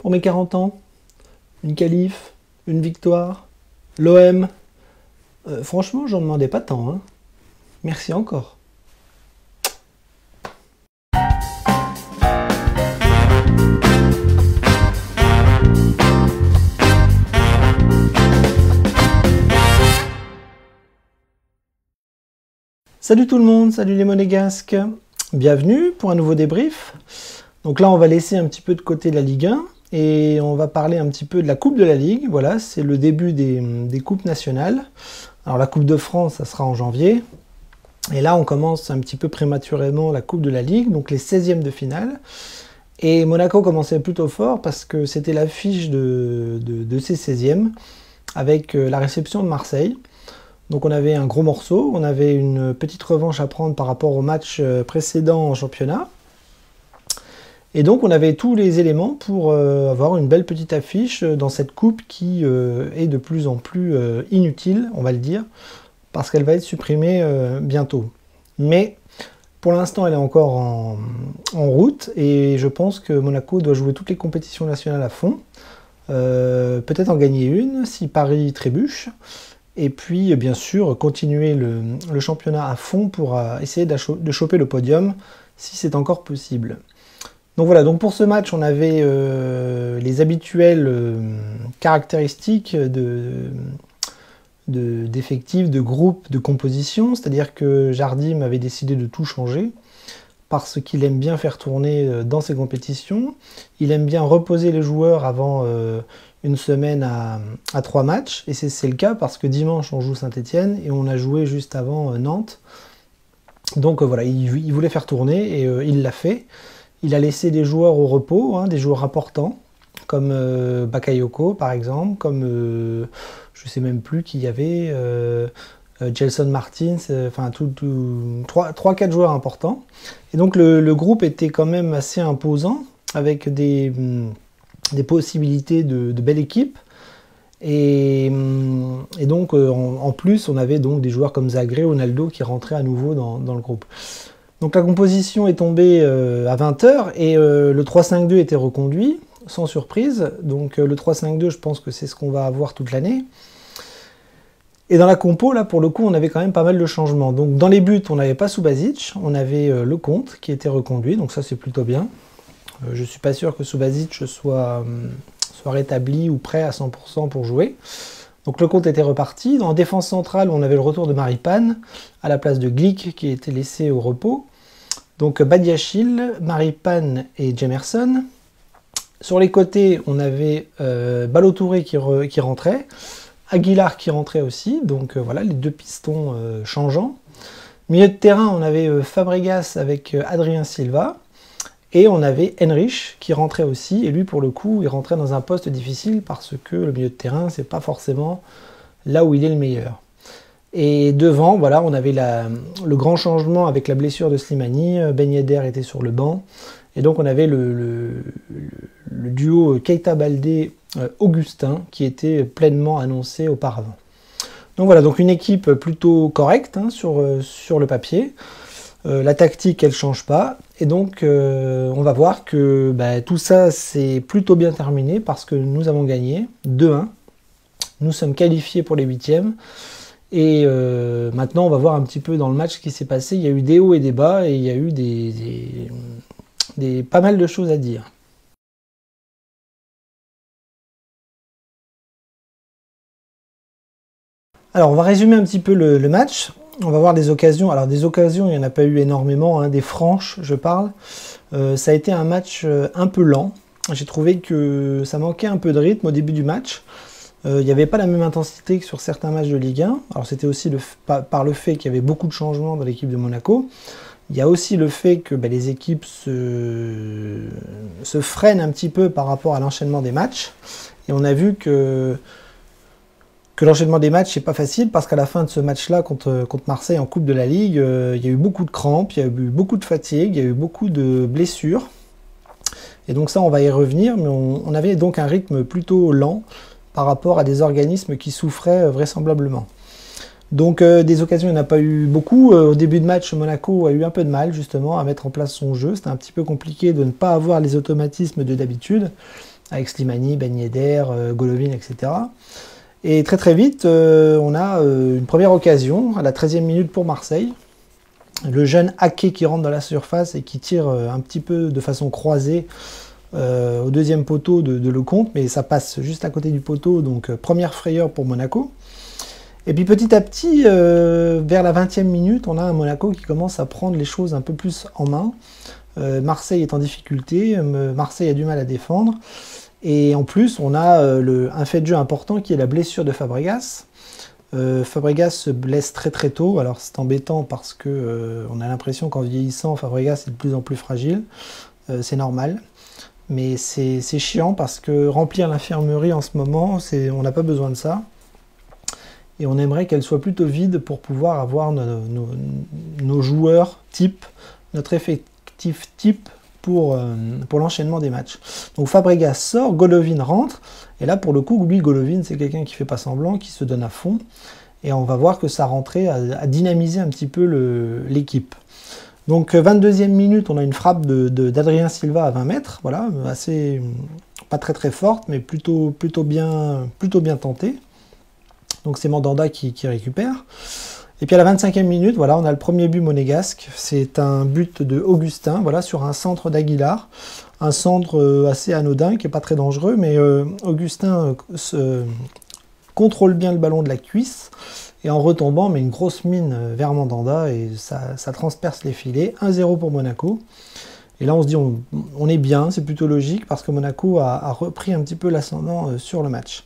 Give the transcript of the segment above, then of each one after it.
pour mes 40 ans. Une qualif, une victoire, l'OM. Franchement, j'en demandais pas tant, hein. Merci encore. Salut tout le monde, salut les monégasques. Bienvenue pour un nouveau débrief. Donc là, on va laisser un petit peu de côté la Ligue 1 et on va parler un petit peu de la Coupe de la Ligue. Voilà, c'est le début des coupes nationales. Alors la Coupe de France, ça sera en janvier. Et là, on commence un petit peu prématurément la Coupe de la Ligue, donc les 16e de finale. Et Monaco commençait plutôt fort parce que c'était l'affiche de ces 16e avec la réception de Marseille. Donc on avait un gros morceau, on avait une petite revanche à prendre par rapport au match précédent en championnat. Et donc on avait tous les éléments pour avoir une belle petite affiche dans cette coupe qui est de plus en plus inutile, on va le dire, parce qu'elle va être supprimée bientôt. Mais pour l'instant elle est encore en route et je pense que Monaco doit jouer toutes les compétitions nationales à fond. Peut-être en gagner une si Paris trébuche. Et puis, bien sûr, continuer le championnat à fond pour essayer de choper le podium, si c'est encore possible. Donc voilà, donc pour ce match, on avait les habituelles caractéristiques d'effectifs, de groupes, de composition, c'est-à-dire que Jardim avait décidé de tout changer, parce qu'il aime bien faire tourner dans ses compétitions, il aime bien reposer les joueurs avant une semaine à 3 matchs, et c'est le cas parce que dimanche on joue Saint-Etienne et on a joué juste avant Nantes. Donc voilà, il voulait faire tourner et il l'a fait. Il a laissé des joueurs au repos, hein, des joueurs importants, comme Bakayoko par exemple, comme je sais même plus qui y avait, Gelson Martins, enfin 3-4 joueurs importants. Et donc le groupe était quand même assez imposant, avec des possibilités de belle équipe. Et donc en plus on avait donc des joueurs comme Zagré, Ronaldo qui rentraient à nouveau dans le groupe. Donc la composition est tombée à 20 h et le 3-5-2 était reconduit, sans surprise. Donc le 3-5-2, je pense que c'est ce qu'on va avoir toute l'année. Et dans la compo, là, pour le coup, on avait quand même pas mal de changements. Donc dans les buts, on n'avait pas Subasic, on avait Lecomte qui était reconduit, donc ça c'est plutôt bien. Je ne suis pas sûr que Subasic soit rétabli ou prêt à 100% pour jouer. Donc Lecomte était reparti. En défense centrale, on avait le retour de Maripane à la place de Glick qui était laissé au repos. Donc Badiachil, Maripane et Jemerson. Sur les côtés, on avait Ballo-Touré qui rentrait. Aguilar qui rentrait aussi, donc voilà, les deux pistons changeants. Milieu de terrain, on avait Fabregas avec Adrien Silva, et on avait Henrich qui rentrait aussi, et lui pour le coup, il rentrait dans un poste difficile parce que le milieu de terrain, c'est pas forcément là où il est le meilleur. Et devant, voilà, on avait le grand changement avec la blessure de Slimani, Ben Yedder était sur le banc, et donc on avait le duo Keita-Baldé-Augustin qui était pleinement annoncé auparavant. Donc voilà, donc une équipe plutôt correcte hein, sur le papier. La tactique, elle ne change pas. Et donc on va voir que tout ça c'est plutôt bien terminé parce que nous avons gagné 2-1. Nous sommes qualifiés pour les 8e. Et maintenant on va voir un petit peu dans le match ce qui s'est passé. Il y a eu des hauts et des bas et il y a eu pas mal de choses à dire. Alors on va résumer un petit peu le match. On va voir des occasions. Alors des occasions, il n'y en a pas eu énormément, hein, des franches, je parle. Ça a été un match un peu lent. J'ai trouvé que ça manquait un peu de rythme au début du match. Il n'y avait pas la même intensité que sur certains matchs de Ligue 1. Alors c'était aussi par le fait qu'il y avait beaucoup de changements dans l'équipe de Monaco. Il y a aussi le fait que les équipes se freinent un petit peu par rapport à l'enchaînement des matchs. Et on a vu que l'enchaînement des matchs, c'est pas facile parce qu'à la fin de ce match-là contre Marseille en Coupe de la Ligue, il y a eu beaucoup de crampes, il y a eu beaucoup de fatigue, il y a eu beaucoup de blessures. Et donc ça, on va y revenir, mais on avait donc un rythme plutôt lent par rapport à des organismes qui souffraient vraisemblablement. Donc des occasions, il n'y en a pas eu beaucoup. Au début de match, Monaco a eu un peu de mal justement à mettre en place son jeu. C'était un petit peu compliqué de ne pas avoir les automatismes de d'habitude. avec Slimani, Ben Yedder, Golovin, etc. Et très très vite, on a une première occasion à la 13e minute pour Marseille. Le jeune Ake qui rentre dans la surface et qui tire un petit peu de façon croisée au deuxième poteau de Lecomte, mais ça passe juste à côté du poteau, donc première frayeur pour Monaco. Et puis petit à petit, vers la 20e minute, on a un Monaco qui commence à prendre les choses un peu plus en main. Marseille est en difficulté, Marseille a du mal à défendre. Et en plus, on a un fait de jeu important qui est la blessure de Fabregas. Fabregas se blesse très très tôt, alors c'est embêtant parce que on a l'impression qu'en vieillissant, Fabregas est de plus en plus fragile. C'est normal. Mais c'est chiant parce que remplir l'infirmerie en ce moment, on n'a pas besoin de ça. Et on aimerait qu'elle soit plutôt vide pour pouvoir avoir nos joueurs type, notre effectif type pour l'enchaînement des matchs. Donc Fabregas sort, Golovin rentre, et là pour le coup, oui, Golovin c'est quelqu'un qui fait pas semblant, qui se donne à fond, et on va voir que sa rentrée a dynamisé un petit peu l'équipe. Donc 22e minute, on a une frappe d'Adrien Silva à 20 mètres, voilà, assez, pas très très forte, mais plutôt bien tentée. Donc c'est Mandanda qui récupère. Et puis à la 25e minute, voilà, on a le premier but monégasque. C'est un but de Augustin, voilà, sur un centre d'Aguilar. Un centre assez anodin, qui n'est pas très dangereux, mais Augustin contrôle bien le ballon de la cuisse. Et en retombant, met une grosse mine vers Mandanda et ça transperce les filets. 1-0 pour Monaco. Et là, on se dit, on est bien, c'est plutôt logique, parce que Monaco a repris un petit peu l'ascendant sur le match.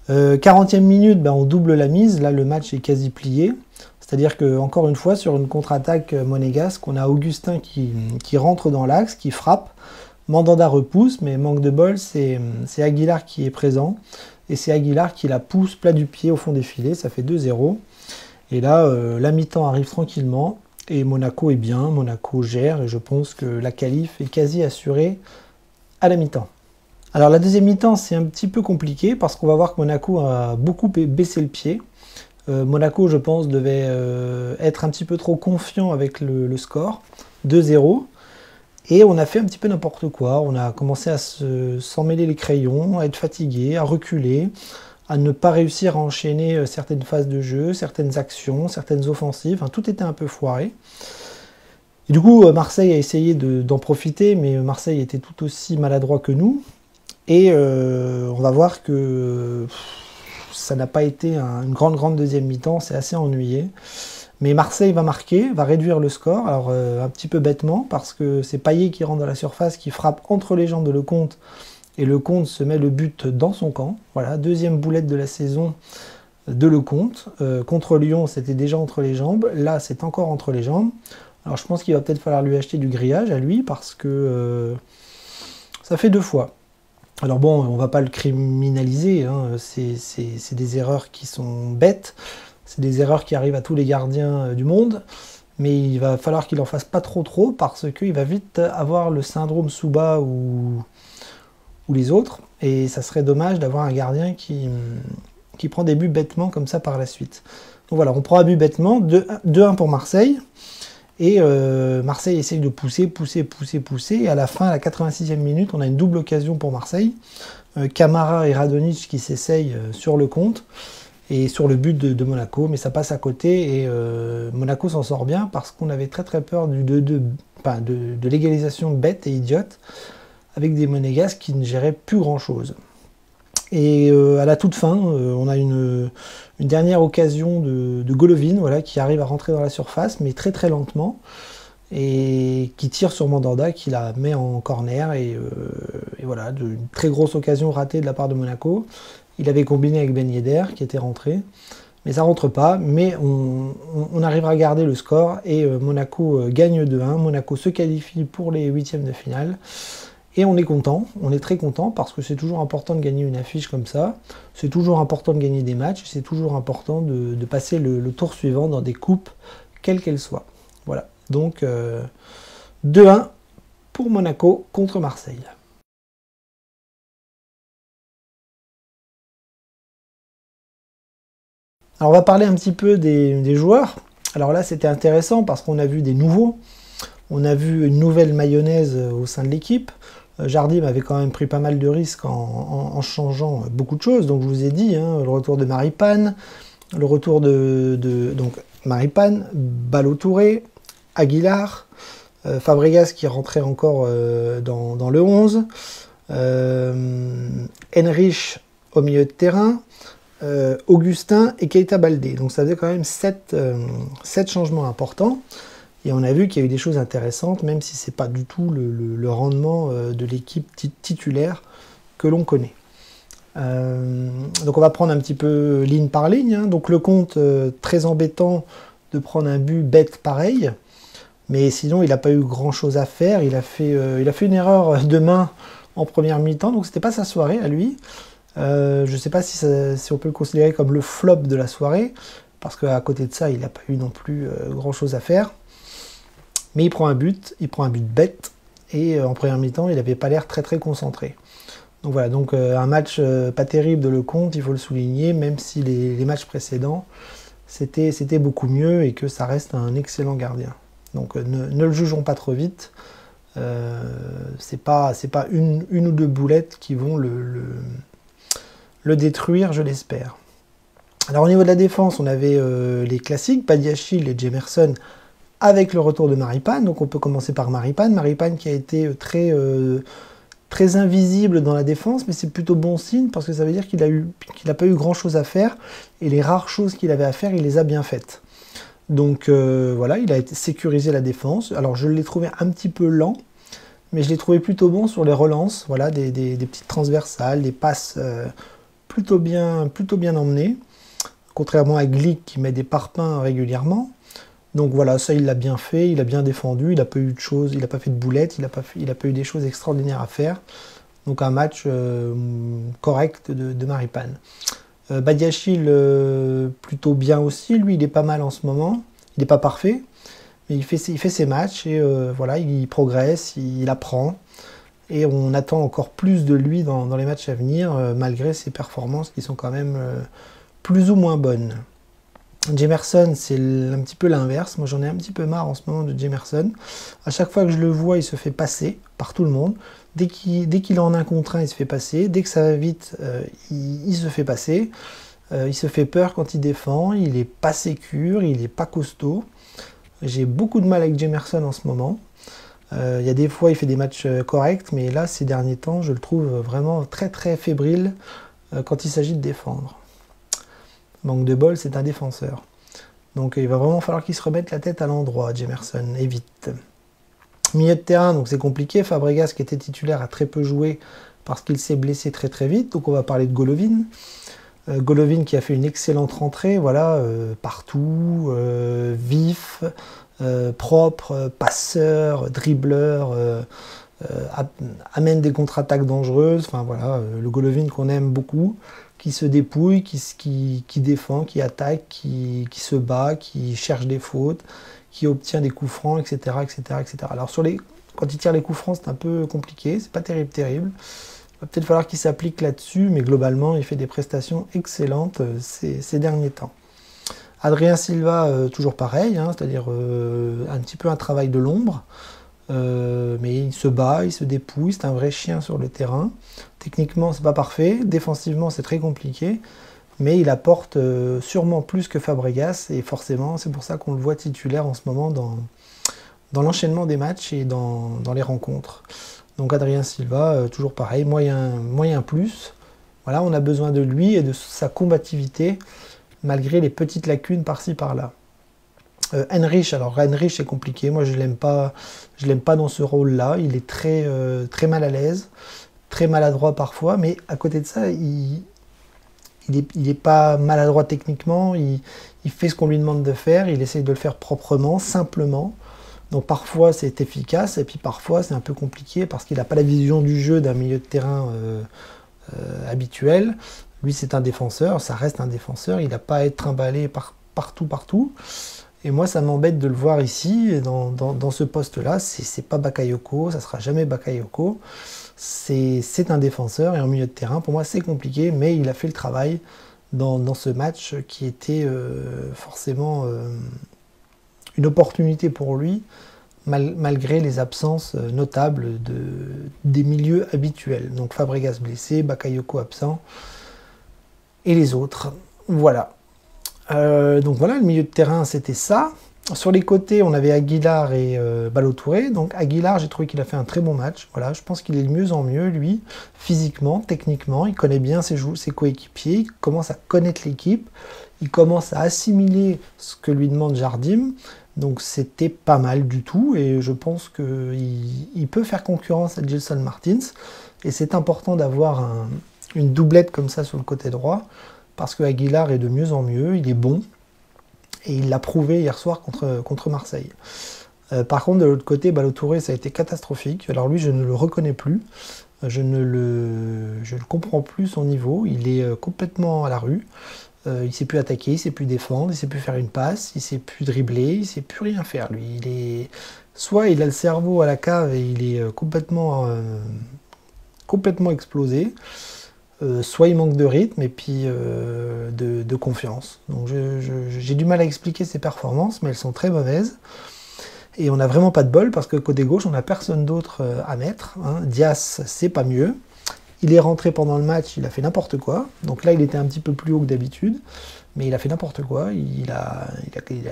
40e minute, on double la mise. Là, le match est quasi plié. C'est-à-dire que encore une fois, sur une contre-attaque monégasque, on a Augustin qui rentre dans l'axe, qui frappe. Mandanda repousse, mais manque de bol, c'est Aguilar qui est présent. Et c'est Aguilar qui la pousse plat du pied au fond des filets, ça fait 2-0. Et là, la mi-temps arrive tranquillement, et Monaco est bien, Monaco gère, et je pense que la qualif est quasi assurée à la mi-temps. Alors la deuxième mi-temps, c'est un petit peu compliqué, parce qu'on va voir que Monaco a beaucoup baissé le pied. Monaco, je pense, devait être un petit peu trop confiant avec le score, 2-0. Et on a fait un petit peu n'importe quoi, on a commencé à s'en mêler les crayons, à être fatigué, à reculer, à ne pas réussir à enchaîner certaines phases de jeu, certaines actions, certaines offensives, enfin, tout était un peu foiré. Et du coup, Marseille a essayé d'en profiter, mais Marseille était tout aussi maladroit que nous. Et on va voir que ça n'a pas été une grande deuxième mi-temps, c'est assez ennuyé. Mais Marseille va marquer, va réduire le score, alors un petit peu bêtement, parce que c'est Payet qui rentre dans la surface, qui frappe entre les jambes de Lecomte, et Lecomte se met le but dans son camp. Voilà, deuxième boulette de la saison de Lecomte. Contre Lyon, c'était déjà entre les jambes, là c'est encore entre les jambes. Alors je pense qu'il va peut-être falloir lui acheter du grillage à lui, parce que ça fait 2 fois. Alors bon, on va pas le criminaliser, hein, c'est des erreurs qui sont bêtes, c'est des erreurs qui arrivent à tous les gardiens du monde, mais il va falloir qu'il en fasse pas trop, parce qu'il va vite avoir le syndrome Souba ou les autres, et ça serait dommage d'avoir un gardien qui prend des buts bêtement comme ça par la suite. Donc voilà, on prend un but bêtement, 2-1 pour Marseille, et Marseille essaye de pousser, et à la fin, à la 86e minute, on a une double occasion pour Marseille. Camara et Radonjic qui s'essayent sur le compte, et sur le but de Monaco, mais ça passe à côté, et Monaco s'en sort bien, parce qu'on avait très peur de l'égalisation bête et idiote, avec des Monégasques qui ne géraient plus grand-chose. Et à la toute fin, on a une dernière occasion de Golovin, voilà, qui arrive à rentrer dans la surface, mais très lentement, et qui tire sur Mandanda, qui la met en corner, et voilà, une très grosse occasion ratée de la part de Monaco. Il avait combiné avec Ben Yedder, qui était rentré, mais ça rentre pas, mais on arrivera à garder le score, et Monaco gagne 2-1, Monaco se qualifie pour les 8e de finale. Et on est content, on est très content, parce que c'est toujours important de gagner une affiche comme ça, c'est toujours important de gagner des matchs, c'est toujours important de passer le tour suivant dans des coupes, quelles qu'elles soient. Voilà, donc 2-1 pour Monaco contre Marseille. Alors on va parler un petit peu des joueurs. Alors là c'était intéressant parce qu'on a vu des nouveaux, on a vu une nouvelle mayonnaise au sein de l'équipe. Jardim avait quand même pris pas mal de risques en changeant beaucoup de choses. Donc je vous ai dit, hein, le retour de Maripane, le retour donc Maripane, Ballo-Touré, Aguilar, Fabregas qui rentrait encore dans le 11, Henrich au milieu de terrain, Augustin et Keita Baldé. Donc ça faisait quand même 7 changements importants. Et on a vu qu'il y a eu des choses intéressantes, même si ce n'est pas du tout le rendement de l'équipe titulaire que l'on connaît. Donc on va prendre un petit peu ligne par ligne. Hein. Donc le compte, très embêtant de prendre un but bête pareil. Mais sinon, il n'a pas eu grand-chose à faire. Il a fait une erreur de main en première mi-temps. Donc c'était pas sa soirée à lui. Je ne sais pas si on peut le considérer comme le flop de la soirée. Parce qu'à côté de ça, il n'a pas eu non plus grand-chose à faire. Mais il prend un but bête, et en première mi-temps, il n'avait pas l'air très très concentré. Donc voilà, donc un match pas terrible de Lecomte, il faut le souligner, même si les matchs précédents, c'était beaucoup mieux et que ça reste un excellent gardien. Donc ne le jugeons pas trop vite, c'est pas une ou deux boulettes qui vont le détruire, je l'espère. Alors au niveau de la défense, on avait les classiques, Badiachil et Jemerson, avec le retour de Maripane. Donc on peut commencer par Maripane. Maripane qui a été très invisible dans la défense, mais c'est plutôt bon signe parce que ça veut dire qu'il n'a pas eu grand chose à faire, et les rares choses qu'il avait à faire, il les a bien faites. Donc voilà, il a sécurisé la défense. Alors je l'ai trouvé un petit peu lent, mais je l'ai trouvé plutôt bon sur les relances, voilà, des petites transversales, des passes plutôt bien emmenées, contrairement à Glick qui met des parpaings régulièrement. Donc voilà, ça il l'a bien fait, il a bien défendu, il n'a pas eu de choses, il n'a pas fait de boulettes, il n'a pas eu des choses extraordinaires à faire. Donc un match correct de Maripane. Badiachil plutôt bien aussi, lui il est pas mal en ce moment, il n'est pas parfait, mais il fait ses matchs et voilà, il progresse, il apprend. Et on attend encore plus de lui dans les matchs à venir, malgré ses performances qui sont quand même plus ou moins bonnes. Jemerson, c'est un petit peu l'inverse. Moi, j'en ai un petit peu marre en ce moment de Jemerson. À chaque fois que je le vois, il se fait passer par tout le monde. Dès qu'il en a un contre un, il se fait passer. Dès que ça va vite, il se fait passer. Il se fait peur quand il défend. Il n'est pas sécure, il n'est pas costaud. J'ai beaucoup de mal avec Jemerson en ce moment. Il y a des fois, il fait des matchs corrects, mais là, ces derniers temps, je le trouve vraiment très très fébrile quand il s'agit de défendre. Manque de bol, c'est un défenseur. Donc il va vraiment falloir qu'il se remette la tête à l'endroit, Jemerson, et vite. Milieu de terrain, donc c'est compliqué. Fabregas, qui était titulaire, a très peu joué parce qu'il s'est blessé très très vite. Donc on va parler de Golovin. Golovin qui a fait une excellente rentrée, voilà, partout, vif, propre, passeur, dribbleur, amène des contre-attaques dangereuses. Enfin voilà, le Golovin qu'on aime beaucoup, qui se dépouille, qui défend, qui attaque, qui se bat, qui cherche des fautes, qui obtient des coups francs, etc. etc., etc. Alors quand il tire les coups francs, c'est un peu compliqué, c'est pas terrible. Il va peut-être falloir qu'il s'applique là-dessus, mais globalement, il fait des prestations excellentes ces derniers temps. Adrien Silva, toujours pareil, hein, c'est-à-dire un petit peu un travail de l'ombre. Mais il se bat, il se dépouille, c'est un vrai chien sur le terrain. Techniquement, c'est pas parfait, défensivement, c'est très compliqué, mais il apporte sûrement plus que Fabregas, et forcément, c'est pour ça qu'on le voit titulaire en ce moment dans l'enchaînement des matchs et dans les rencontres. Donc Adrien Silva, toujours pareil, moyen plus. Voilà, on a besoin de lui et de sa combativité, malgré les petites lacunes par-ci par-là. Henrich, alors Henrich c'est compliqué, moi je l'aime pas dans ce rôle-là, il est très mal à l'aise, très maladroit parfois, mais à côté de ça, il est pas maladroit techniquement, il fait ce qu'on lui demande de faire, il essaye de le faire proprement, simplement. Donc parfois c'est efficace, et puis parfois c'est un peu compliqué parce qu'il n'a pas la vision du jeu d'un milieu de terrain habituel. Lui c'est un défenseur, ça reste un défenseur, il n'a pas à être trimballé partout. Et moi, ça m'embête de le voir ici, dans ce poste-là. C'est pas Bakayoko, ça sera jamais Bakayoko. C'est un défenseur, et en milieu de terrain, pour moi, c'est compliqué, mais il a fait le travail dans ce match qui était forcément une opportunité pour lui, malgré les absences notables des milieux habituels. Donc Fabregas blessé, Bakayoko absent, et les autres. Voilà. Donc voilà, le milieu de terrain, c'était ça. Sur les côtés, on avait Aguilar et Ballo-Touré. Donc Aguilar, j'ai trouvé qu'il a fait un très bon match. Voilà, je pense qu'il est de mieux en mieux, lui, physiquement, techniquement. Il connaît bien ses coéquipiers, il commence à connaître l'équipe, il commence à assimiler ce que lui demande Jardim. Donc c'était pas mal du tout, et je pense qu'il peut faire concurrence à Gelson Martins. Et c'est important d'avoir une doublette comme ça sur le côté droit, parce que Aguilar est de mieux en mieux, il est bon. Et il l'a prouvé hier soir contre Marseille. Par contre, de l'autre côté, Ballo-Touré, ça a été catastrophique. Alors lui, je ne le reconnais plus. Je ne comprends plus son niveau. Il est complètement à la rue. Il ne sait plus attaquer, il ne sait plus défendre, il ne sait plus faire une passe, il ne sait plus dribbler, il ne sait plus rien faire. Lui, soit il a le cerveau à la cave et il est complètement explosé, soit il manque de rythme et puis de confiance. Donc j'ai du mal à expliquer ses performances, mais elles sont très mauvaises. Et on n'a vraiment pas de bol parce que côté gauche, on n'a personne d'autre à mettre. Hein. Dias, c'est pas mieux. Il est rentré pendant le match, il a fait n'importe quoi. Donc là, il était un petit peu plus haut que d'habitude, mais il a fait n'importe quoi. Il a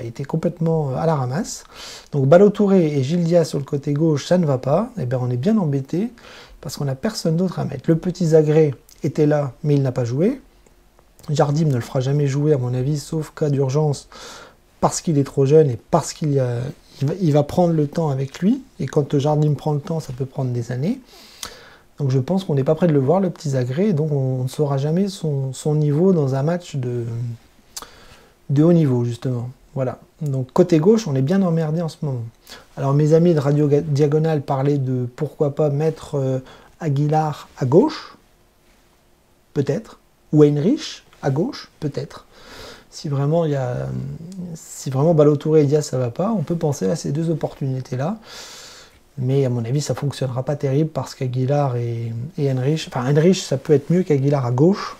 été complètement à la ramasse. Donc Ballo-Touré et Gil Dias sur le côté gauche, ça ne va pas. Et bien, on est bien embêté parce qu'on n'a personne d'autre à mettre. Le petit Zagré était là, mais il n'a pas joué. Jardim ne le fera jamais jouer, à mon avis, sauf cas d'urgence, parce qu'il est trop jeune et parce qu'il va prendre le temps avec lui. Et quand Jardim prend le temps, ça peut prendre des années. Donc je pense qu'on n'est pas prêt de le voir, le petit Zagré, donc on ne saura jamais son niveau dans un match de haut niveau, justement. Voilà. Donc côté gauche, on est bien emmerdé en ce moment. Alors mes amis de Radio Diagonale parlaient de pourquoi pas mettre Aguilar à gauche, peut-être, ou Heinrich à gauche, peut-être. Si vraiment Ballo-Touré et Dias ça va pas, on peut penser à ces deux opportunités-là. Mais à mon avis, ça ne fonctionnera pas terrible parce qu'Aguilar et Heinrich... Enfin, Heinrich, ça peut être mieux qu'Aguilar à gauche.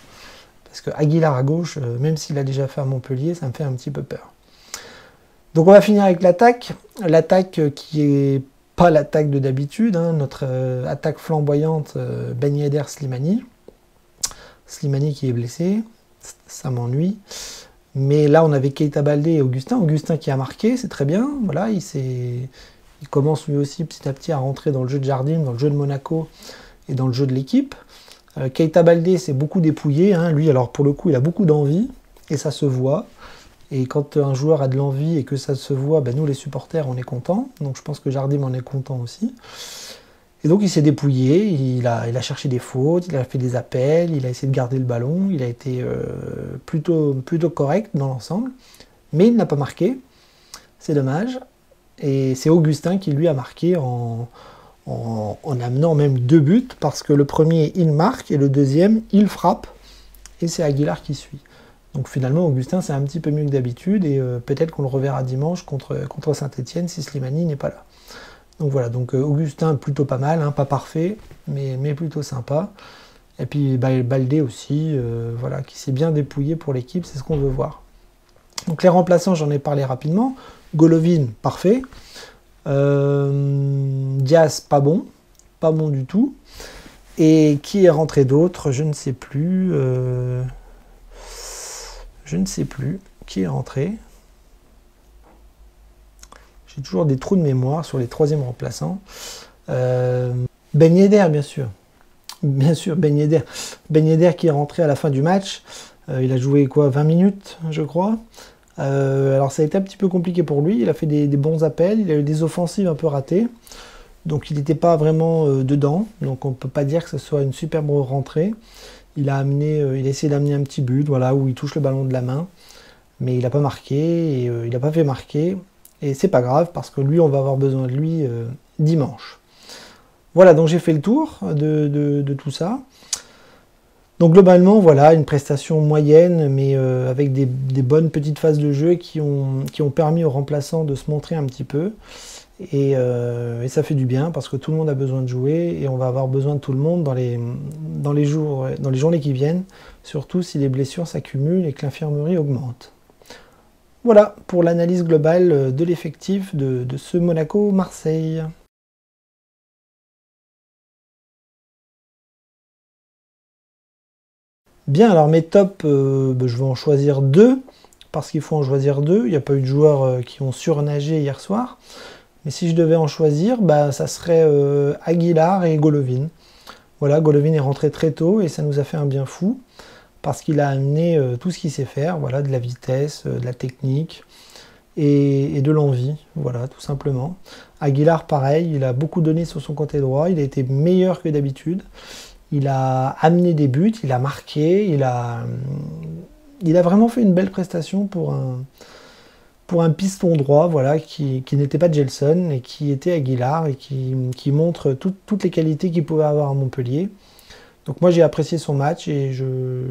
Parce qu'Aguilar à gauche, même s'il a déjà fait à Montpellier, ça me fait un petit peu peur. Donc on va finir avec l'attaque. L'attaque qui est pas l'attaque de d'habitude. Hein, notre attaque flamboyante, Ben Yedder, Slimani. Slimani qui est blessé. Ça m'ennuie. Mais là, on avait Keita Baldé et Augustin. Augustin qui a marqué, c'est très bien. Voilà, il commence lui aussi petit à petit à rentrer dans le jeu de Jardim, dans le jeu de Monaco et dans le jeu de l'équipe. Keita Baldé s'est beaucoup dépouillé. Hein. Lui, alors pour le coup, il a beaucoup d'envie et ça se voit. Et quand un joueur a de l'envie et que ça se voit, ben nous les supporters, on est contents. Donc je pense que Jardim en est content aussi. Et donc il s'est dépouillé, il a cherché des fautes, il a fait des appels, il a essayé de garder le ballon, il a été plutôt correct dans l'ensemble. Mais il n'a pas marqué, c'est dommage. Et c'est Augustin qui lui a marqué en amenant même 2 buts, parce que le premier, il marque, et le deuxième, il frappe, et c'est Aguilar qui suit. Donc finalement, Augustin, c'est un petit peu mieux que d'habitude, et peut-être qu'on le reverra dimanche contre Saint-Etienne si Slimani n'est pas là. Donc voilà, donc Augustin, plutôt pas mal, hein, pas parfait, mais plutôt sympa. Et puis Baldé aussi, voilà, qui s'est bien dépouillé pour l'équipe, c'est ce qu'on veut voir. Donc les remplaçants, j'en ai parlé rapidement. Golovin, parfait. Dias, pas bon du tout. Et qui est rentré d'autre, je ne sais plus. Je ne sais plus qui est rentré. J'ai toujours des trous de mémoire sur les troisièmes remplaçants. Ben Yedder, bien sûr. Bien sûr, Ben Yedder. Ben Yedder qui est rentré à la fin du match. Il a joué quoi, 20 minutes, je crois. Alors ça a été un petit peu compliqué pour lui. Il a fait des bons appels. Il a eu des offensives un peu ratées. Donc il n'était pas vraiment dedans. Donc on ne peut pas dire que ce soit une superbe rentrée. Il a essayé d'amener un petit but, voilà, où il touche le ballon de la main. Mais il n'a pas marqué. Et, il n'a pas fait marquer. Et c'est pas grave parce que lui, on va avoir besoin de lui dimanche. Voilà, donc j'ai fait le tour de tout ça. Donc globalement, voilà, une prestation moyenne, mais avec des bonnes petites phases de jeu qui ont permis aux remplaçants de se montrer un petit peu. Et ça fait du bien parce que tout le monde a besoin de jouer et on va avoir besoin de tout le monde dans les journées qui viennent, surtout si les blessures s'accumulent et que l'infirmerie augmente. Voilà pour l'analyse globale de l'effectif de ce Monaco-Marseille. Bien, alors mes tops, je vais en choisir deux, parce qu'il faut en choisir deux. Il n'y a pas eu de joueurs qui ont surnagé hier soir. Mais si je devais en choisir, ça serait Aguilar et Golovin. Voilà, Golovin est rentré très tôt et ça nous a fait un bien fou, parce qu'il a amené tout ce qu'il sait faire, voilà, de la vitesse, de la technique et de l'envie, voilà, tout simplement. Aguilar, pareil, il a beaucoup donné sur son côté droit, il a été meilleur que d'habitude. Il a amené des buts, il a marqué, il a vraiment fait une belle prestation pour un piston droit, voilà, qui n'était pas Gelson et qui était Aguilar et qui montre toutes les qualités qu'il pouvait avoir à Montpellier. Donc moi j'ai apprécié son match et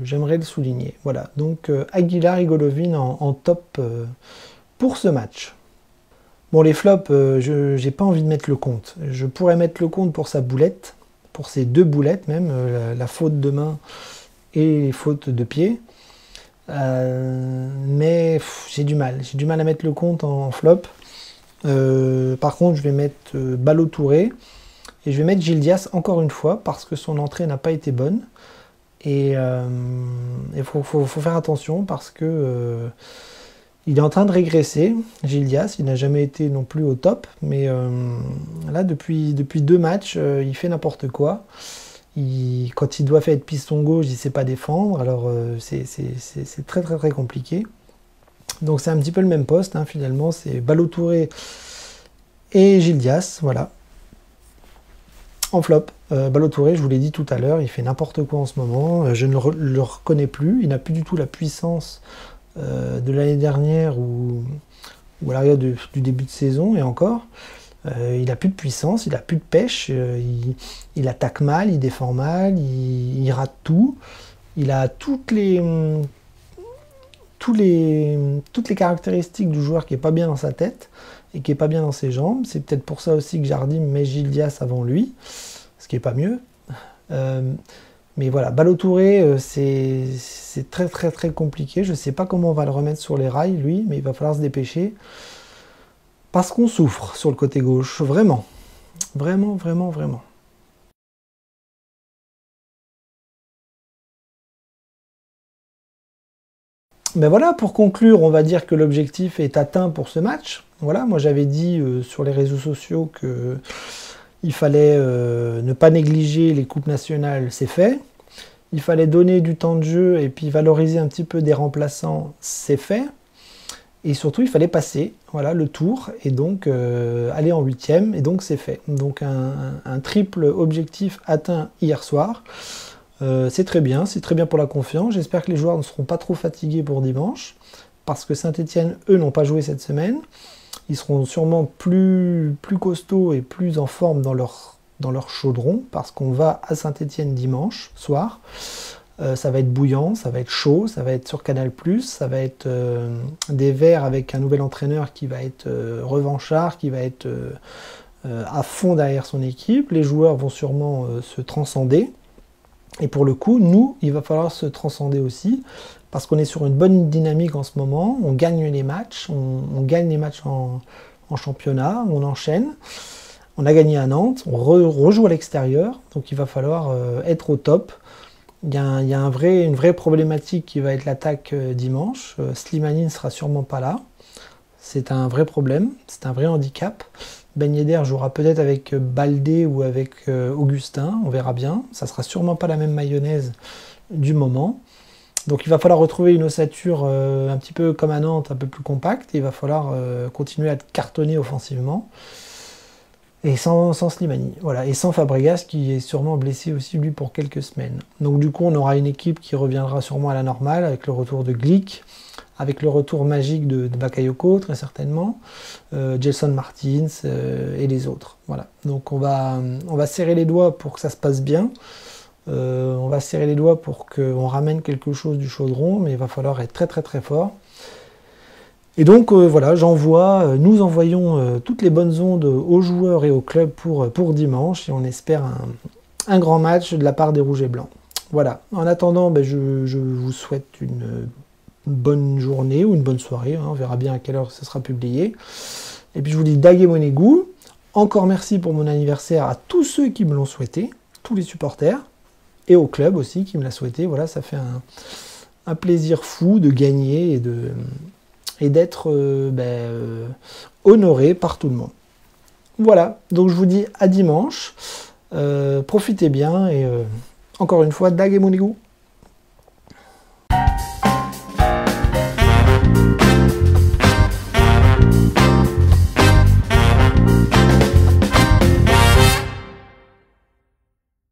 j'aimerais le souligner. Voilà, donc Aguilar et Golovin en top pour ce match. Bon, les flops, je n'ai pas envie de mettre le compte. Je pourrais mettre le compte pour sa boulette, pour ses deux boulettes même, la faute de main et les fautes de pied. Mais j'ai du mal à mettre le compte en flop. Par contre, je vais mettre Ballo-Touré et je vais mettre Gil Dias encore une fois parce que son entrée n'a pas été bonne. Et il faut faire attention parce que il est en train de régresser, Gil Dias. Il n'a jamais été non plus au top, mais là, depuis deux matchs, il fait n'importe quoi. Quand il doit faire être piston gauche, il ne sait pas défendre. Alors, c'est très, très, très compliqué. Donc, c'est un petit peu le même poste, hein, finalement. C'est Ballo-Touré et Gil Dias, voilà. En flop, Ballo-Touré, je vous l'ai dit tout à l'heure, il fait n'importe quoi en ce moment. Je ne le reconnais plus. Il n'a plus du tout la puissance de l'année dernière ou à l'arrière du début de saison et encore. Il n'a plus de puissance, il n'a plus de pêche, il attaque mal, il défend mal, il rate tout. Il a toutes les caractéristiques du joueur qui n'est pas bien dans sa tête et qui n'est pas bien dans ses jambes. C'est peut-être pour ça aussi que Jardim met Gil Dias avant lui, ce qui n'est pas mieux. Mais voilà, Ballo-Touré, c'est très très très compliqué. Je ne sais pas comment on va le remettre sur les rails, lui, mais il va falloir se dépêcher. Parce qu'on souffre sur le côté gauche, vraiment. Vraiment, vraiment, vraiment. Ben voilà, pour conclure, on va dire que l'objectif est atteint pour ce match. Voilà, moi j'avais dit sur les réseaux sociaux que il fallait ne pas négliger les coupes nationales, c'est fait. Il fallait donner du temps de jeu et puis valoriser un petit peu des remplaçants, c'est fait. Et surtout, il fallait passer, voilà, le tour et donc aller en huitième, et donc c'est fait. Donc un triple objectif atteint hier soir. C'est très bien pour la confiance. J'espère que les joueurs ne seront pas trop fatigués pour dimanche, parce que Saint-Etienne, eux, n'ont pas joué cette semaine. Ils seront sûrement plus costauds et plus en forme dans leur chaudron, parce qu'on va à Saint-Etienne dimanche soir. Ça va être bouillant, ça va être chaud, ça va être sur Canal+, ça va être des Verts avec un nouvel entraîneur qui va être revanchard, qui va être à fond derrière son équipe. Les joueurs vont sûrement se transcender. Et pour le coup, nous, il va falloir se transcender aussi, parce qu'on est sur une bonne dynamique en ce moment. On gagne les matchs, on gagne les matchs en championnat, on enchaîne. On a gagné à Nantes, on rejoue à l'extérieur, donc il va falloir être au top. Il y a une vraie problématique qui va être l'attaque dimanche. Slimani ne sera sûrement pas là. C'est un vrai problème, c'est un vrai handicap. Ben Yedder jouera peut-être avec Baldé ou avec Augustin, on verra bien. Ça sera sûrement pas la même mayonnaise du moment. Donc il va falloir retrouver une ossature un petit peu comme à Nantes, un peu plus compacte. Et il va falloir continuer à cartonner offensivement. Et sans Slimani, voilà, et sans Fabregas qui est sûrement blessé aussi lui pour quelques semaines. Donc du coup on aura une équipe qui reviendra sûrement à la normale avec le retour de Glick, avec le retour magique de Bakayoko très certainement, Gelson Martins et les autres. Voilà. Donc on va serrer les doigts pour que ça se passe bien. On va serrer les doigts pour qu'on ramène quelque chose du chaudron, mais il va falloir être très très très fort. Et donc voilà, nous envoyons toutes les bonnes ondes aux joueurs et au club pour dimanche, et on espère un grand match de la part des Rouges et Blancs. Voilà, en attendant, je vous souhaite une bonne journée ou une bonne soirée, hein, on verra bien à quelle heure ça sera publié. Et puis je vous dis Dage Monegu. Encore merci pour mon anniversaire à tous ceux qui me l'ont souhaité, tous les supporters, et au club aussi qui me l'a souhaité. Voilà, ça fait un plaisir fou de gagner et d'être honoré par tout le monde. Voilà, donc je vous dis à dimanche. Profitez bien et encore une fois, Dage Monegu.